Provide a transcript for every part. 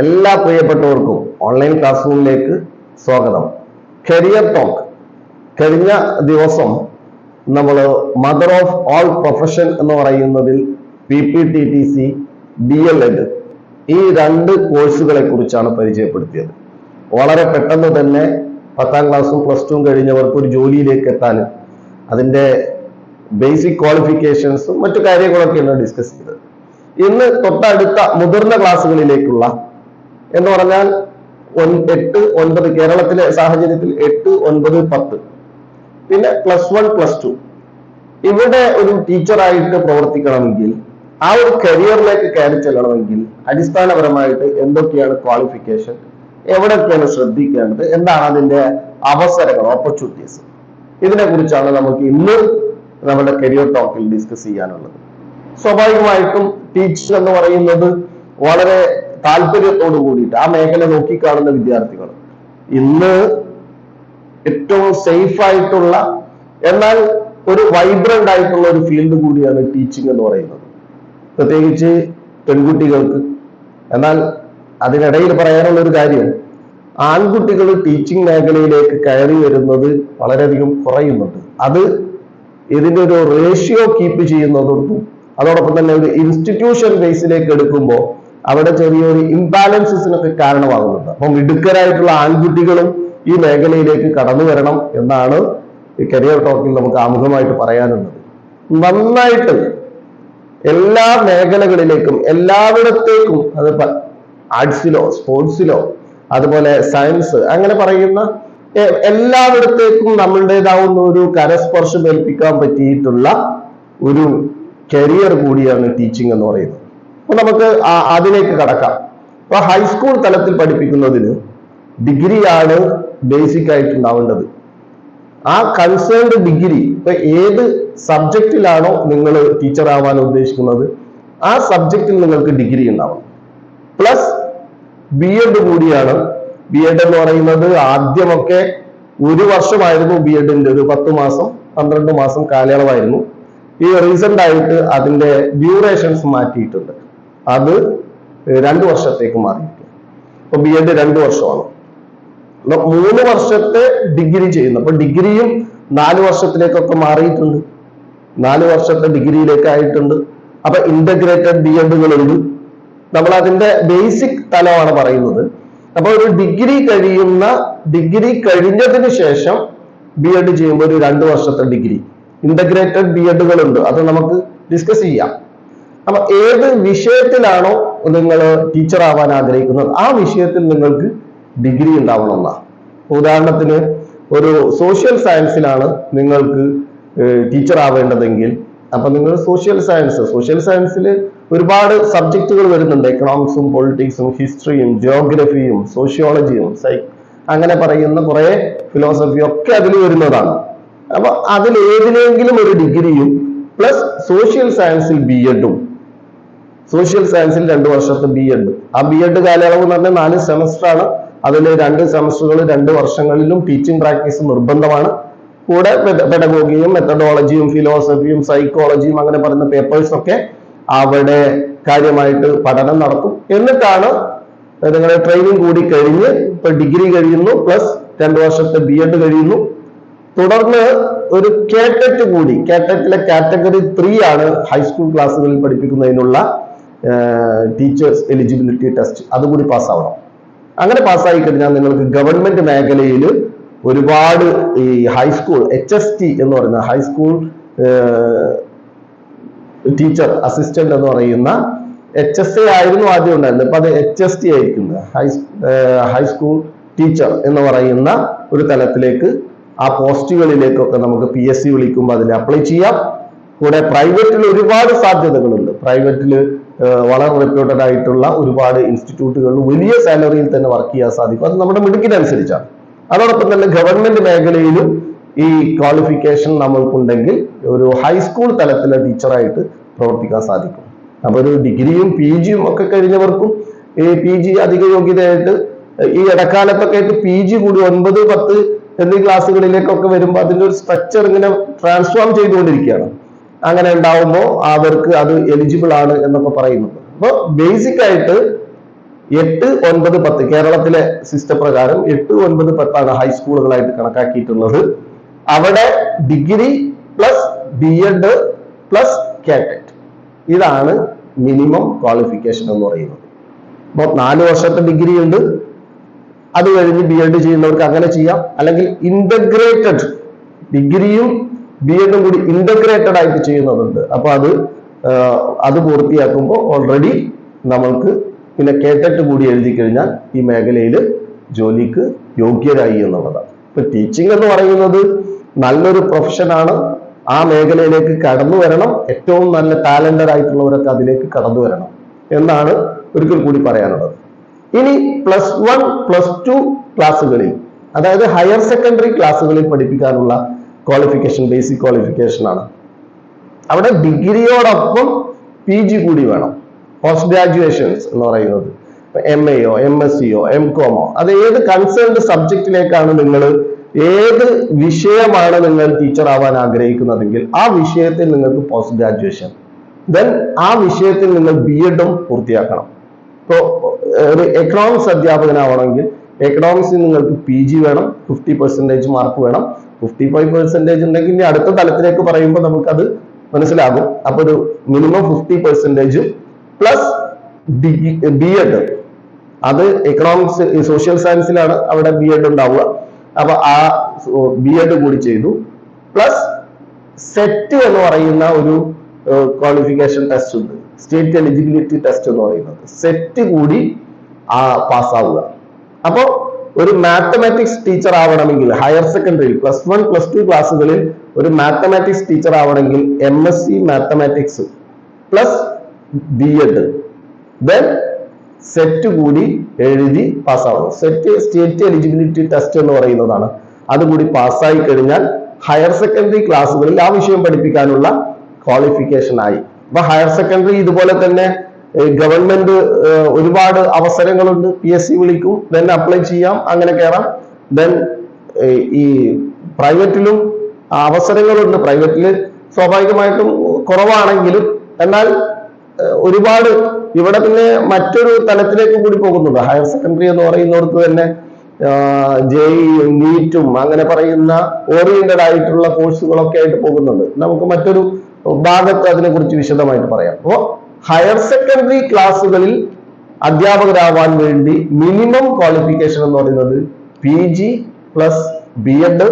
എല്ലാ പ്രിയപ്പെട്ടവർക്കും online class റൂമിലേക്ക് സ്വാഗതം. Career talk. കഴിഞ്ഞ ദിവസം നമ്മൾ മദർ ഓഫ് ഓൾ പ്രൊഫഷൻ എന്ന് പറയുന്നതിൽ PPTTC, DLED ഈ രണ്ട് കോഴ്സുകളെ കുറിച്ചാണ് പരിചയപ്പെടുത്തിയത്. വളരെ പെട്ടെന്ന് തന്നെ 10ാം ക്ലാസ്സും +2 കഴിഞ്ഞവർക്ക് ഒരു ജോലിയിലേക്ക് എത്താനും അതിൻ്റെ ബേസിക് ക്വാളിഫിക്കേഷൻസും മറ്റു കാര്യങ്ങളൊക്കെയാണ് ഡിസ്കസ് ചെയ്തത്. ഇന്ന് തൊട്ടടുത്ത മുതിർന്ന ക്ലാസ്സുകളിലേക്കുള്ള എന്ന് പറഞ്ഞാൽ 8, 9 കേരളത്തിലെ സാഹചര്യത്തിൽ 8, 9, 10 പിന്നെ +1, +2 ഇവിടെ ഒരു ടീച്ചറായിട്ട് പ്രവർത്തിക്കണമെങ്കിൽ ആ ഒരു കരിയറിലേക്ക് കയറി ചെല്ലണമെങ്കിൽ അടിസ്ഥാനപരമായിട്ട് എന്തൊക്കെയാണ് ക്വാളിഫിക്കേഷൻ, എവിടെയൊക്കെയാണ് ശ്രദ്ധിക്കേണ്ടത്, എന്താണ് അതിന്റെ അവസരങ്ങൾ, ഓപ്പർച്യൂണിറ്റീസ്, ഇതിനെ കുറിച്ചാണ് നമുക്ക് ഇന്ന് നമ്മുടെ കരിയർ ടോക്കിൽ ഡിസ്കസ് ചെയ്യാനുള്ളത്. സ്വാഭാവികമായിട്ടും ടീച്ചർ എന്ന് പറയുന്നത് വളരെ താല്പര്യത്തോടു കൂടിയിട്ട് ആ മേഖല നോക്കിക്കാണുന്ന വിദ്യാർത്ഥികൾ ഇന്ന് ഏറ്റവും സേഫ് ആയിട്ടുള്ള എന്നാൽ ഒരു വൈബ്രന്റ് ആയിട്ടുള്ള ഒരു ഫീൽഡ് കൂടിയാണ് ടീച്ചിങ് എന്ന് പറയുന്നത്, പ്രത്യേകിച്ച് പെൺകുട്ടികൾക്ക്. എന്നാൽ അതിനിടയിൽ പറയാനുള്ള ഒരു കാര്യം, ആൺകുട്ടികൾ ടീച്ചിങ് മേഖലയിലേക്ക് കയറി വരുന്നത് വളരെയധികം കുറയുന്നുണ്ട്. അത് ഇതിന്റെ ഒരു റേഷ്യോ കീപ്പ് ചെയ്യുന്നതോടൊപ്പം അതോടൊപ്പം തന്നെ ഒരു ഇൻസ്റ്റിറ്റ്യൂഷൻ ബേസിലേക്ക് എടുക്കുമ്പോൾ അവിടെ ചെറിയൊരു ഇംബാലൻസസിനൊക്കെ കാരണമാകുന്നുണ്ട്. അപ്പം മിടുക്കരായിട്ടുള്ള ആൺകുട്ടികളും ഈ മേഖലയിലേക്ക് കടന്നു വരണം എന്നാണ് ഈ കരിയർ ടോക്കിൽ നമുക്ക് ആമുഖമായിട്ട് പറയാനുള്ളത്. നന്നായിട്ട് എല്ലാ മേഖലകളിലേക്കും എല്ലായിടത്തേക്കും, അത് ആർട്സിലോ സ്പോർട്സിലോ അതുപോലെ സയൻസ് അങ്ങനെ പറയുന്ന എല്ലായിടത്തേക്കും നമ്മളുടേതാവുന്ന ഒരു കരസ്പർശം ഏൽപ്പിക്കാൻ പറ്റിയിട്ടുള്ള ഒരു കരിയർ കൂടിയാണ് ടീച്ചിങ് എന്ന് പറയുന്നത്. അപ്പൊ നമുക്ക് അതിലേക്ക് കടക്കാം. അപ്പൊ ഹൈസ്കൂൾ തലത്തിൽ പഠിപ്പിക്കുന്നതിന് ഡിഗ്രിയാണ് ബേസിക് ആയിട്ടുണ്ടാവേണ്ടത്. ആ കൺസേൺഡ് ഡിഗ്രി ഇപ്പൊ ഏത് സബ്ജക്റ്റിലാണോ നിങ്ങൾ ടീച്ചർ ആവാൻ ഉദ്ദേശിക്കുന്നത് ആ സബ്ജക്റ്റിൽ നിങ്ങൾക്ക് ഡിഗ്രി ഉണ്ടാവണം. പ്ലസ് BEd കൂടിയാണ്. BEd എന്ന് പറയുന്നത് ആദ്യമൊക്കെ 1 വർഷമായിരുന്നു BEdന്റെ, ഒരു 10 മാസം 12 മാസം കാലയളവായിരുന്നു. ഈ റീസെന്റ് ആയിട്ട് അതിന്റെ ഡ്യൂറേഷൻസ് മാറ്റിയിട്ടുണ്ട്, അത് 2 വർഷത്തേക്ക് മാറിയിട്ടുണ്ട്. അപ്പൊ BEd 2 വർഷമാണ്. 3 വർഷത്തെ ഡിഗ്രി ചെയ്യുന്നു. അപ്പൊ ഡിഗ്രിയും 4 വർഷത്തിലേക്കൊക്കെ മാറിയിട്ടുണ്ട്, 4 വർഷത്തെ ഡിഗ്രിയിലേക്ക് ആയിട്ടുണ്ട്. അപ്പൊ ഇന്റഗ്രേറ്റഡ് BEdകളുണ്ട്. നമ്മൾ അതിന്റെ ബേസിക് തലമാണ് പറയുന്നത്. അപ്പൊ ഒരു ഡിഗ്രി കഴിഞ്ഞതിന് ശേഷം BEd ചെയ്യുമ്പോൾ ഒരു 2 വർഷത്തെ ഡിഗ്രി, ഇന്റഗ്രേറ്റഡ് BEdകളുണ്ട്, അത് നമുക്ക് ഡിസ്കസ് ചെയ്യാം. അപ്പൊ ഏത് വിഷയത്തിലാണോ നിങ്ങൾ ടീച്ചർ ആവാൻ ആഗ്രഹിക്കുന്നത് ആ വിഷയത്തിൽ നിങ്ങൾക്ക് ഡിഗ്രി ഉണ്ടാവണമെന്നാണ്. ഉദാഹരണത്തിന് ഒരു സോഷ്യൽ സയൻസിലാണ് നിങ്ങൾക്ക് ടീച്ചർ ആവേണ്ടതെങ്കിൽ അപ്പൊ നിങ്ങൾ സോഷ്യൽ സയൻസിൽ ഒരുപാട് സബ്ജക്റ്റുകൾ വരുന്നുണ്ട്. എക്കണോമിക്സും പൊളിറ്റിക്സും ഹിസ്റ്ററിയും ജിയോഗ്രഫിയും സോഷ്യോളജിയും അങ്ങനെ പറയുന്ന കുറെ ഫിലോസഫിയും ഒക്കെ അതിൽ വരുന്നതാണ്. അപ്പൊ അതിൽ ഏതിനെങ്കിലും ഒരു ഡിഗ്രിയും പ്ലസ് സോഷ്യൽ സയൻസിൽ BEdഉം, സോഷ്യൽ സയൻസിൽ 2 വർഷത്തെ BEd. ആ BEd കാലയളവ് എന്ന് പറഞ്ഞാൽ 4 സെമസ്റ്റർ ആണ്. അതിൽ 2 സെമസ്റ്ററുകൾ 2 വർഷങ്ങളിലും ടീച്ചിങ് പ്രാക്ടീസ് നിർബന്ധമാണ്. കൂടെ പെഡഗോഗിയും മെത്തഡോളജിയും ഫിലോസഫിയും സൈക്കോളജിയും അങ്ങനെ പറയുന്ന പേപ്പേഴ്സ് ഒക്കെ അവിടെ കാര്യമായിട്ട് പഠനം നടത്തും. എന്നിട്ടാണ് നിങ്ങളുടെ ട്രെയിനിങ് കൂടി കഴിഞ്ഞ് ഇപ്പൊ ഡിഗ്രി കഴിയുന്നു, പ്ലസ് 2 വർഷത്തെ BEd കഴിയുന്നു. തുടർന്ന് ഒരു കേട്ടറ്റ് കൂടി, കേട്ടറ്റിലെ കാറ്റഗറി 3 ആണ് ഹൈസ്കൂൾ ക്ലാസ്സുകളിൽ പഠിപ്പിക്കുന്നതിനുള്ള ടീച്ചേഴ്സ് എലിജിബിലിറ്റി ടെസ്റ്റ്, അതുകൂടി പാസ്സാവണം. അങ്ങനെ പാസ്സായി കഴിഞ്ഞാൽ നിങ്ങൾക്ക് ഗവൺമെന്റ് മേഖലയിൽ ഒരുപാട് ഈ ഹൈസ്കൂൾ HST എന്ന് പറയുന്ന ഹൈസ്കൂൾ ടീച്ചർ അസിസ്റ്റന്റ് എന്ന് പറയുന്ന HSA ആയിരുന്നു ആദ്യം ഉണ്ടായിരുന്നത്, ഇപ്പൊ അത് HST ആയിരിക്കുന്നത്, ഹൈസ്കൂൾ ടീച്ചർ എന്ന് പറയുന്ന ഒരു തലത്തിലേക്ക് ആ പോസ്റ്റുകളിലേക്കൊക്കെ നമുക്ക് PSC വിളിക്കുമ്പോൾ അതിൽ അപ്ലൈ ചെയ്യാം. കൂടെ പ്രൈവറ്റിൽ ഒരുപാട് സാധ്യതകളുണ്ട്. പ്രൈവറ്റിൽ വളരെ റെപ്യൂട്ടഡ് ആയിട്ടുള്ള ഒരുപാട് ഇൻസ്റ്റിറ്റ്യൂട്ടുകളിൽ വലിയ സാലറിയിൽ തന്നെ വർക്ക് ചെയ്യാൻ സാധിക്കും. അത് നമ്മുടെ മിടുക്കിനനുസരിച്ചാണ്. അതോടൊപ്പം തന്നെ ഗവൺമെന്റ് മേഖലയിലും ഈ ക്വാളിഫിക്കേഷൻ നമ്മൾക്കുണ്ടെങ്കിൽ ഒരു ഹൈസ്കൂൾ തലത്തിലെ ടീച്ചറായിട്ട് പ്രവർത്തിക്കാൻ സാധിക്കും. അപ്പൊ ഒരു ഡിഗ്രിയും PGയും ഒക്കെ കഴിഞ്ഞവർക്കും ഈ PG അധിക യോഗ്യതയായിട്ട് ഈ ഇടക്കാലത്തൊക്കെ ആയിട്ട് PG കൂടി 9, 10 എന്നീ ക്ലാസ്സുകളിലേക്കൊക്കെ വരുമ്പോൾ അതിന്റെ ഒരു സ്ട്രക്ചർ ഇങ്ങനെ ട്രാൻസ്ഫോം ചെയ്തുകൊണ്ടിരിക്കുകയാണ്. അങ്ങനെ ഉണ്ടാവുമ്പോൾ അവർക്ക് അത് എലിജിബിൾ ആണ് എന്നൊക്കെ പറയുന്നുണ്ട്. അപ്പോൾ ബേസിക് ആയിട്ട് 8, 9, 10 കേരളത്തിലെ സിസ്റ്റം പ്രകാരം 8, 9, 10 ഹൈസ്കൂളുകളായിട്ട് കണക്കാക്കിയിട്ടുള്ളത്. അവിടെ ഡിഗ്രി പ്ലസ് ബി.എഡ് പ്ലസ് കാറ്ററ്റ്, ഇതാണ് മിനിമം ക്വാളിഫിക്കേഷൻ എന്ന് പറയുന്നത്. അപ്പൊ 4 വർഷത്തെ ഡിഗ്രി ഉണ്ട്, അത് കഴിഞ്ഞ് ബി.എഡ് ചെയ്യുന്നവർക്ക് അങ്ങനെ ചെയ്യാം. അല്ലെങ്കിൽ ഇന്റഗ്രേറ്റഡ് ഡിഗ്രിയും ബി.എഡും കൂടി ഇന്റഗ്രേറ്റഡ് ആയിട്ട് ചെയ്യുന്നതുണ്ട്. അപ്പൊ അത് പൂർത്തിയാക്കുമ്പോൾ ഓൾറെഡി നമ്മൾക്ക് പിന്നെ കേട്ടറ്റ് കൂടി എഴുതി കഴിഞ്ഞാൽ ഈ മേഖലയിൽ ജോലിക്ക് യോഗ്യരായി എന്നുള്ളതാണ്. ഇപ്പൊ ടീച്ചിങ് എന്ന് പറയുന്നത് നല്ലൊരു പ്രൊഫഷനാണ്. ആ മേഖലയിലേക്ക് കടന്നു വരണം. ഏറ്റവും നല്ല ടാലന്റഡ് ആയിട്ടുള്ളവരൊക്കെ അതിലേക്ക് കടന്നു വരണം എന്നാണ് ഒരിക്കൽ കൂടി പറയാനുള്ളത്. ഇനി +1, +2 ക്ലാസ്സുകളിൽ, അതായത് ഹയർ സെക്കൻഡറി ക്ലാസ്സുകളിൽ പഠിപ്പിക്കാനുള്ള ക്വാളിഫിക്കേഷൻ ബേസിക് ക്വാളിഫിക്കേഷൻ ആണ്. അവിടെ ഡിഗ്രിയോടൊപ്പം PG കൂടി വേണം. പോസ്റ്റ് ഗ്രാജുവേഷൻസ് എന്ന് പറയുന്നത് MA-യോ MSc-യോ M.Com-ഓ അത് ഏത് കൺസേൺഡ് സബ്ജക്റ്റിലേക്കാണ് നിങ്ങൾ, ഏത് വിഷയമാണ് നിങ്ങൾ ടീച്ചർ ആവാൻ ആഗ്രഹിക്കുന്നതെങ്കിൽ ആ വിഷയത്തിൽ നിങ്ങൾക്ക് പോസ്റ്റ് ഗ്രാജുവേഷൻ, ദെൻ ആ വിഷയത്തിൽ നിങ്ങൾ B.Ed-ഉം പൂർത്തിയാക്കണം. ഇപ്പോൾ ഒരു എക്കണോമിക്സ് അധ്യാപകനാവണമെങ്കിൽ എക്കണോമിക്സിൽ നിങ്ങൾക്ക് PG വേണം, 50% മാർക്ക് വേണം. 55% ഉണ്ടെങ്കിൽ ഇനി അടുത്ത തലത്തിലേക്ക് പറയുമ്പോൾ നമുക്കത് മനസ്സിലാകും. അപ്പൊ ഒരു മിനിമം 50% പ്ലസ് B.Ed, അത് എക്കണോമിക്സ് സോഷ്യൽ സയൻസിലാണ് അവിടെ B.Ed ഉണ്ടാവുക. അപ്പൊ ആ B.Ed കൂടി ചെയ്തു, പ്ലസ് സെറ്റ് എന്ന് പറയുന്ന ഒരു ക്വാളിഫിക്കേഷൻ ടെസ്റ്റ് ഉണ്ട്, സ്റ്റേറ്റ് എലിജിബിലിറ്റി ടെസ്റ്റ് എന്ന് പറയുന്നത്. സെറ്റ് കൂടി പാസ്സാവുക. അപ്പോ ഒരു മാത്തമാറ്റിക്സ് ടീച്ചർ ആവണമെങ്കിൽ ഹയർ സെക്കൻഡറിയിൽ +1, +2 ക്ലാസ്സുകളിൽ ഒരു മാത്തമാറ്റിക്സ് ടീച്ചർ ആവണമെങ്കിൽ MSc mathematics plus B.Ed, then set കൂടി എഴുതി പാസ്സാവണം. സെറ്റ് സ്റ്റേറ്റ് എലിജിബിലിറ്റി ടെസ്റ്റ് എന്ന് പറയുന്നതാണ്. അതുകൂടി പാസ്സായി കഴിഞ്ഞാൽ ഹയർ സെക്കൻഡറി ക്ലാസ്സുകളിൽ ആ വിഷയം പഠിപ്പിക്കാനുള്ള ക്വാളിഫിക്കേഷൻ ആയി. അപ്പൊ ഹയർ സെക്കൻഡറി ഇതുപോലെ തന്നെ ഗവൺമെന്റ് ഒരുപാട് അവസരങ്ങളുണ്ട്. PSC വിളിക്കും, ദെൻ അപ്ലൈ ചെയ്യാം, അങ്ങനെ കയറാം. ദെൻ ഈ പ്രൈവറ്റിലും അവസരങ്ങളുണ്ട്. പ്രൈവറ്റില് സ്വാഭാവികമായിട്ടും കുറവാണെങ്കിലും എന്നാൽ ഒരുപാട് ഇവിടെ പിന്നെ മറ്റൊരു തലത്തിലേക്ക് കൂടി പോകുന്നുണ്ട്. ഹയർ സെക്കൻഡറി എന്ന് പറയുന്നവർക്ക് തന്നെ JEE, നീറ്റും അങ്ങനെ പറയുന്ന ഓറിയന്റഡ് ആയിട്ടുള്ള കോഴ്സുകളൊക്കെ ആയിട്ട് പോകുന്നുണ്ട്. നമുക്ക് മറ്റൊരു ഭാഗത്ത് അതിനെക്കുറിച്ച് വിശദമായിട്ട് പറയാം. അപ്പോൾ ഹയർ സെക്കൻഡറി ക്ലാസ്സുകളിൽ അധ്യാപകരാവാൻ വേണ്ടി മിനിമം ക്വാളിഫിക്കേഷൻ എന്ന് പറയുന്നത് PG പ്ലസ് B.Ed,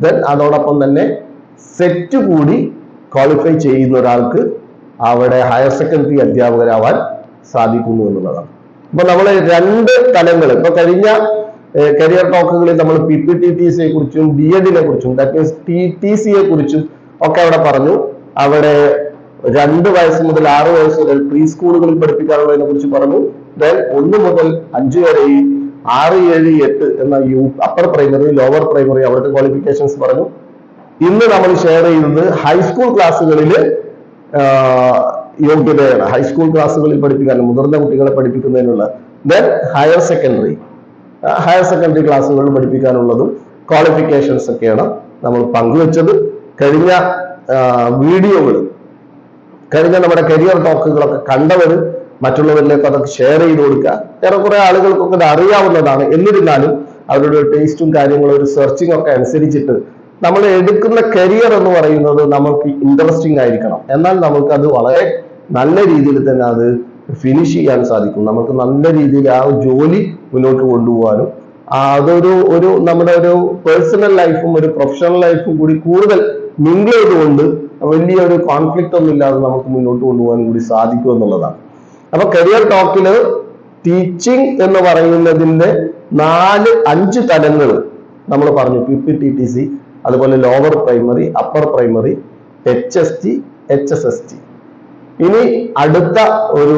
ദെൻ അതോടൊപ്പം തന്നെ സെറ്റ് കൂടി ക്വാളിഫൈ ചെയ്യുന്ന ഒരാൾക്ക് അവിടെ ഹയർ സെക്കൻഡറി അധ്യാപകരാവാൻ സാധിക്കുന്നു എന്നുള്ളതാണ്. അപ്പൊ നമ്മൾ 2 തലങ്ങൾ ഇപ്പൊ കഴിഞ്ഞ കരിയർ ടോക്കുകളിൽ നമ്മൾ PPTTC കുറിച്ചും B.Ed-നെ കുറിച്ചും ദാറ്റ് മീൻസ് TTC-യെ കുറിച്ചും ഒക്കെ അവിടെ പറഞ്ഞു. അവിടെ 2 വയസ്സ് മുതൽ 6 വയസ്സ് വരെ പ്രീ സ്കൂളുകളിൽ പഠിപ്പിക്കാനുള്ളതിനെ കുറിച്ച് പറഞ്ഞു. ദെൻ 1 മുതൽ 5 വരെ 6, 7, 8 എന്ന അപ്പർ പ്രൈമറി, ലോവർ പ്രൈമറി അവിടുത്തെ ക്വാളിഫിക്കേഷൻസ് പറഞ്ഞു. ഇന്ന് നമ്മൾ ഷെയർ ചെയ്യുന്നത് ഹൈസ്കൂൾ ക്ലാസ്സുകളിൽ യോഗ്യതയാണ്. ഹൈസ്കൂൾ ക്ലാസ്സുകളിൽ പഠിപ്പിക്കാൻ മുതിർന്ന കുട്ടികളെ പഠിപ്പിക്കുന്നതിനുള്ള, ദെൻ ഹയർ സെക്കൻഡറി ക്ലാസ്സുകളിൽ പഠിപ്പിക്കാനുള്ളതും ക്വാളിഫിക്കേഷൻസ് ഒക്കെയാണ് നമ്മൾ പങ്കുവെച്ചത്. കഴിഞ്ഞ വീഡിയോകൾ, കഴിഞ്ഞ നമ്മുടെ കരിയർ ടോക്കുകളൊക്കെ കണ്ടവർ മറ്റുള്ളവരിലേക്ക് അതൊക്കെ ഷെയർ ചെയ്ത് കൊടുക്കുക. ഏറെക്കുറെ ആളുകൾക്കൊക്കെ ഇത് അറിയാവുന്നതാണ്. എന്നിരുന്നാലും അവരുടെ ടേസ്റ്റും കാര്യങ്ങളും ഒരു സെർച്ചിങ് ഒക്കെ അനുസരിച്ചിട്ട് നമ്മൾ എടുക്കുന്ന കരിയർ എന്ന് പറയുന്നത് നമുക്ക് ഇൻട്രസ്റ്റിംഗ് ആയിരിക്കണം. എന്നാൽ നമുക്ക് അത് വളരെ നല്ല രീതിയിൽ തന്നെ അത് ഫിനിഷ് ചെയ്യാൻ സാധിക്കും. നമുക്ക് നല്ല രീതിയിൽ ആ ജോലി മുന്നോട്ട് കൊണ്ടുപോകാനും അതൊരു നമ്മുടെ ഒരു പേഴ്സണൽ ലൈഫും ഒരു പ്രൊഫഷണൽ ലൈഫും കൂടി കൂടുതൽ മിങ്കിൾ ചെയ്തുകൊണ്ട് വലിയൊരു കോൺഫ്ലിക്റ്റ് ഒന്നും ഇല്ലാതെ നമുക്ക് മുന്നോട്ട് കൊണ്ടുപോകാൻ കൂടി സാധിക്കും എന്നുള്ളതാണ്. അപ്പൊ കരിയർ ടോക്കില് ടീച്ചിങ് എന്ന് പറയുന്നതിന്റെ 4-5 തലങ്ങൾ നമ്മൾ പറഞ്ഞു. PPTTC, അതുപോലെ lower primary, upper primary, HST, HSST. ഇനി അടുത്ത ഒരു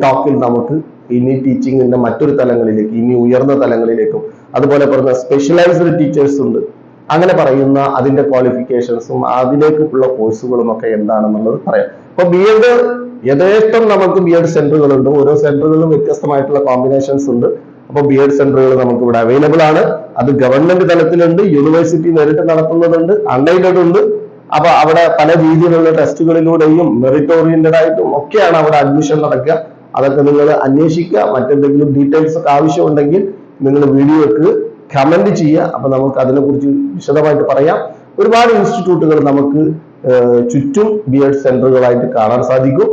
ടോക്കിൽ നമുക്ക് ഇനി ടീച്ചിങ്ങിന്റെ മറ്റൊരു തലങ്ങളിലേക്ക്, ഇനി ഉയർന്ന തലങ്ങളിലേക്കും അതുപോലെ പറഞ്ഞ സ്പെഷ്യലൈസ്ഡ് ടീച്ചേഴ്സ് ഉണ്ട്, അങ്ങനെ പറയുന്ന അതിന്റെ ക്വാളിഫിക്കേഷൻസും അതിലേക്കുള്ള കോഴ്സുകളും ഒക്കെ എന്താണെന്നുള്ളത് പറയാം. അപ്പൊ B.Ed യഥേഷ്ടം നമുക്ക് B.Ed സെന്ററുകളുണ്ട്. ഓരോ സെന്ററുകളിലും വ്യത്യസ്തമായിട്ടുള്ള കോമ്പിനേഷൻസ് ഉണ്ട്. അപ്പൊ B.Ed സെന്ററുകൾ നമുക്ക് ഇവിടെ അവൈലബിൾ ആണ്. അത് ഗവൺമെന്റ് തലത്തിലുണ്ട്, യൂണിവേഴ്സിറ്റി നേരിട്ട് നടത്തുന്നതുണ്ട്, അൺഎയ്ഡഡ് ഉണ്ട്. അപ്പൊ അവിടെ പല രീതിയിലുള്ള ടെസ്റ്റുകളിലൂടെയും മെറിറ്റ് ഓറിയന്റഡ് ആയിട്ടും ഒക്കെയാണ് അവിടെ അഡ്മിഷൻ നടക്കുക. അതൊക്കെ നിങ്ങൾ അന്വേഷിക്കുക. മറ്റെന്തെങ്കിലും ഡീറ്റെയിൽസ് ഒക്കെ ആവശ്യമുണ്ടെങ്കിൽ നിങ്ങൾ വീഡിയോക്ക് കമന്റ് ചെയ്യുക. അപ്പൊ നമുക്ക് അതിനെക്കുറിച്ച് വിശദമായിട്ട് പറയാം. ഒരുപാട് ഇൻസ്റ്റിറ്റ്യൂട്ടുകൾ നമുക്ക് ചുറ്റും ബി.എഡ് സെന്ററുകളായിട്ട് കാണാൻ സാധിക്കും.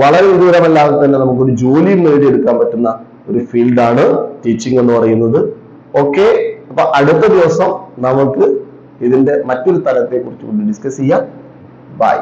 വളരെ വിദൂരമല്ലാതെ തന്നെ നമുക്കൊരു ജോലിയും നേടിയെടുക്കാൻ പറ്റുന്ന ഒരു ഫീൽഡാണ് ടീച്ചിങ് എന്ന് പറയുന്നത്. ഓക്കെ, അപ്പൊ അടുത്ത ദിവസം നമുക്ക് ഇതിന്റെ മറ്റൊരു തലത്തെ കുറിച്ച് ഡിസ്കസ് ചെയ്യാം. ബൈ.